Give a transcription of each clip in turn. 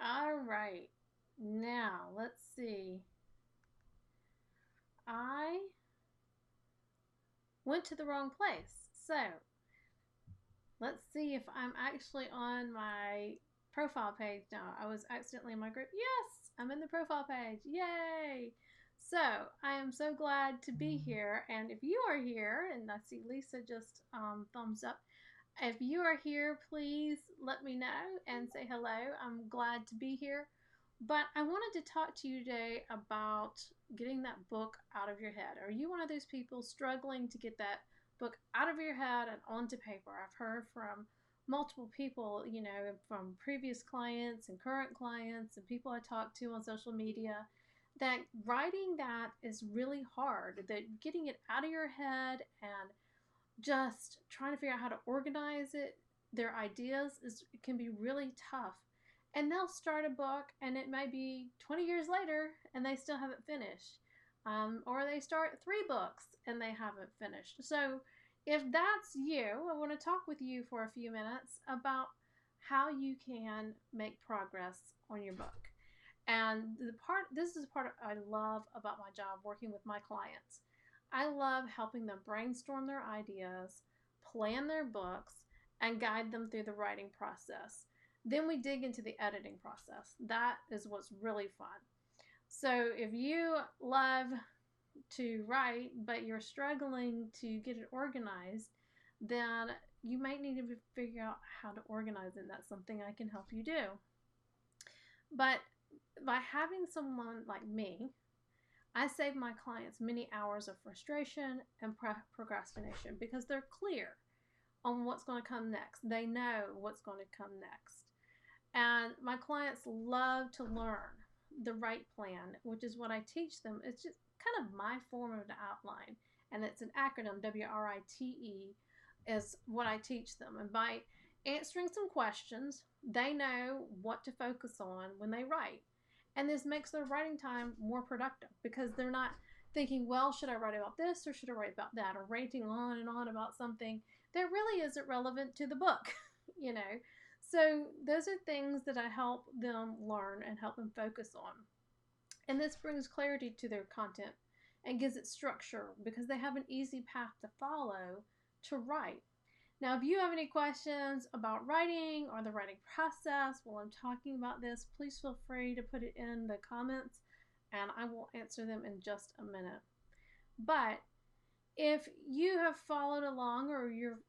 All right. Now, let's see. I went to the wrong place. So, let's see if I'm actually on my profile page now. I was accidentally in my group. Yes, I'm in the profile page. Yay! So, I am so glad to be here. And if you are here, and I see Lisa just thumbs up, if you are here, please let me know and say hello. I'm glad to be here. But I wanted to talk to you today about getting that book out of your head. Are you one of those people struggling to get that book out of your head and onto paper? I've heard from multiple people, from previous clients and current clients and people I talk to on social media, that writing that is really hard, that getting it out of your head and just trying to figure out how to organize it, their ideas can be really tough. And they'll start a book and it may be 20 years later and they still haven't finished. Or they start 3 books and they haven't finished. So if that's you, I want to talk with you for a few minutes about how you can make progress on your book. And this is the part I love about my job working with my clients. I love helping them brainstorm their ideas, plan their books, and guide them through the writing process. Then we dig into the editing process. That is what's really fun. So if you love to write, but you're struggling to get it organized, then you might need to figure out how to organize it. That's something I can help you do. But by having someone like me, I save my clients many hours of frustration and procrastination because they're clear on what's going to come next. They know what's going to come next. And my clients love to learn the right plan, which is what I teach them. It's just kind of my form of an outline. And it's an acronym, WRITE, is what I teach them. And by answering some questions, they know what to focus on when they write. And this makes their writing time more productive because they're not thinking, well, should I write about this or should I write about that, or ranting on and on about something that really isn't relevant to the book, you know. So those are things that I help them learn and help them focus on. And this brings clarity to their content and gives it structure because they have an easy path to follow to write. Now, if you have any questions about writing or the writing process while I'm talking about this, please feel free to put it in the comments and I will answer them in just a minute. But if you have followed along or you're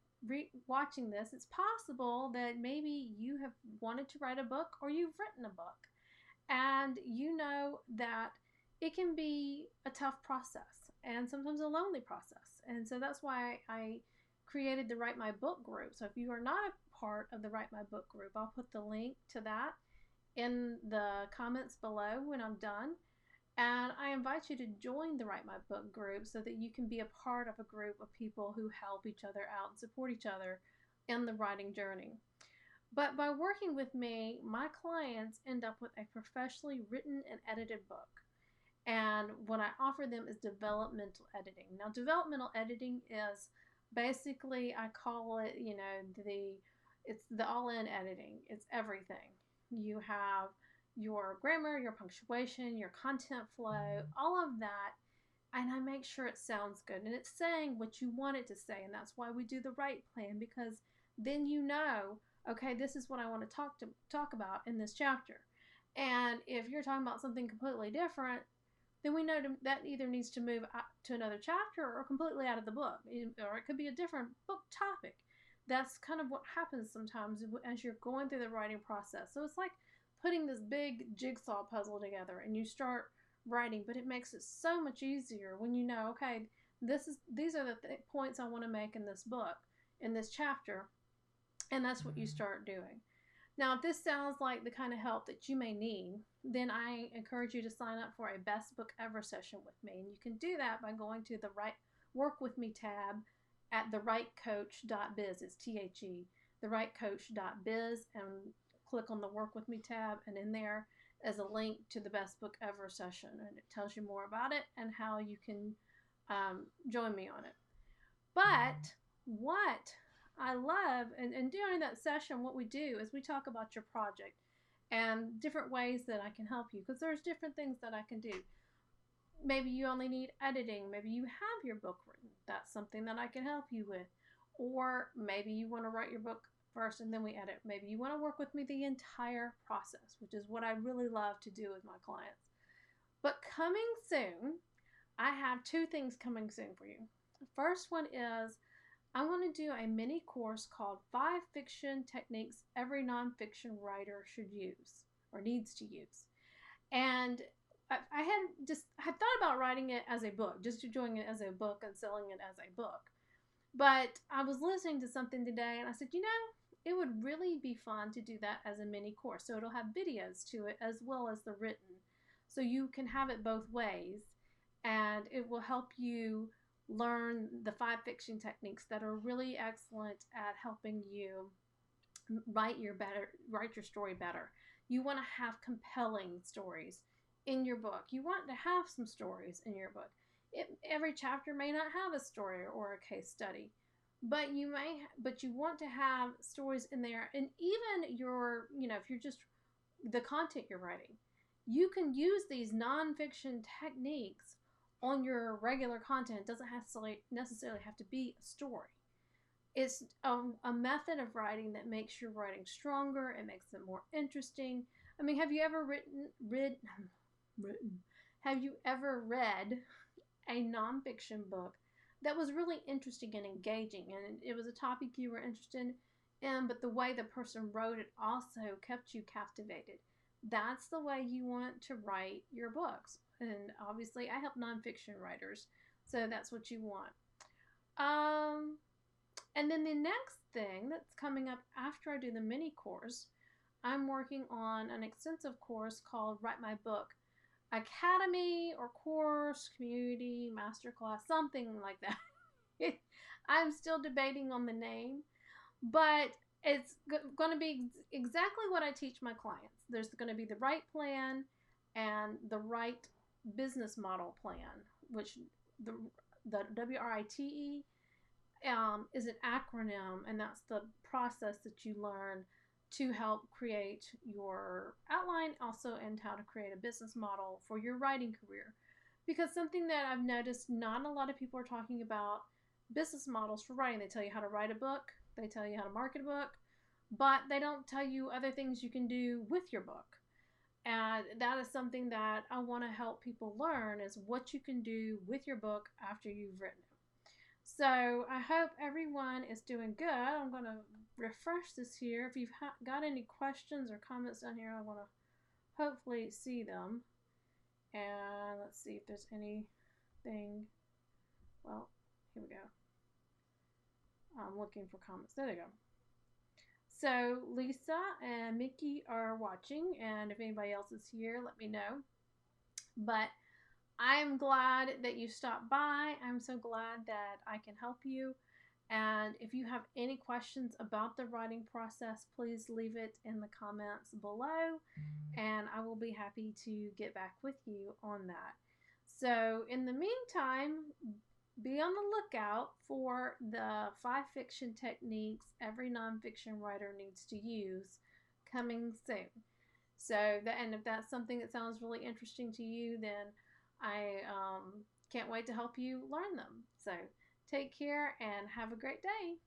watching this, it's possible that maybe you have wanted to write a book or you've written a book and you know that it can be a tough process and sometimes a lonely process. And so that's why I created the Write My Book group. So if you are not a part of the Write My Book group, I'll put the link to that in the comments below when I'm done. And I invite you to join the Write My Book group so that you can be a part of a group of people who help each other out and support each other in the writing journey. But by working with me, my clients end up with a professionally written and edited book. And what I offer them is developmental editing. Now, developmental editing is basically, I call it, it's the all-in editing. It's everything. You have your grammar, your punctuation, your content flow, all of that, and I make sure it sounds good and it's saying what you want it to say. And that's why we do the write plan, because then you know, okay, this is what I want to talk about in this chapter. And if you're talking about something completely different, then we know that either needs to move to another chapter or completely out of the book, or it could be a different book topic. That's kind of what happens sometimes as you're going through the writing process. So it's like putting this big jigsaw puzzle together and you start writing, but it makes it so much easier when you know, okay, these are the points I want to make in this book, in this chapter, and that's what you start doing. Now, if this sounds like the kind of help that you may need, then I encourage you to sign up for a Best Book Ever session with me. And you can do that by going to the Work With Me tab at therightcoach.biz. It's THE, therightcoach.biz, and click on the Work With Me tab. And in there is a link to the Best Book Ever session. And it tells you more about it and how you can join me on it. But what I love, and during that session, what we do is we talk about your project. and different ways that I can help you, because there's different things that I can do. Maybe you only need editing. Maybe you have your book written. That's something that I can help you with. Or maybe you want to write your book first and then we edit. Maybe you want to work with me the entire process, which is what I really love to do with my clients. But coming soon, I have two things coming soon for you. The first one is I want to do a mini course called 5 Fiction Techniques Every Nonfiction Writer Should Use or Needs to Use. And I had thought about writing it as a book, just doing it as a book and selling it as a book. But I was listening to something today and I said, it would really be fun to do that as a mini course. So it'll have videos to it as well as the written. So you can have it both ways, and it will help you learn the 5 fiction techniques that are really excellent at helping you write your story better. You want to have compelling stories in your book. You want to have some stories in your book. Every chapter may not have a story or a case study, but you want to have stories in there. And even if you're just the content you're writing, you can use these nonfiction techniques on your regular content. It doesn't necessarily have to be a story. It's a method of writing that makes your writing stronger. It makes it more interesting. I mean, have you ever have you ever read a nonfiction book that was really interesting and engaging, and it was a topic you were interested in, but the way the person wrote it also kept you captivated? That's the way you want to write your books. And obviously, I help nonfiction writers, so that's what you want. And then the next thing that's coming up after I do the mini course, I'm working on an extensive course called Write My Book Academy or course, community, masterclass, something like that. I'm still debating on the name, but it's going to be exactly what I teach my clients. There's going to be the right plan and the right business model plan, which the WRITE is an acronym, and that's the process that you learn to help create your outline, also, and how to create a business model for your writing career. Because something that I've noticed, not a lot of people are talking about business models for writing. They tell you how to write a book, they tell you how to market a book, but they don't tell you other things you can do with your book. And that is something that I want to help people learn, is what you can do with your book after you've written it. So I hope everyone is doing good. I'm going to refresh this here. If you've got any questions or comments down here, I want to hopefully see them. And let's see if there's anything. Well, here we go. I'm looking for comments. There they go. So Lisa and Mickey are watching, and if anybody else is here, let me know. But I'm glad that you stopped by. I'm so glad that I can help you. And if you have any questions about the writing process, please leave it in the comments below, and I will be happy to get back with you on that. So in the meantime, be on the lookout for the 5 fiction techniques every nonfiction writer needs to use coming soon. So and if that's something that sounds really interesting to you, then I can't wait to help you learn them. So take care and have a great day.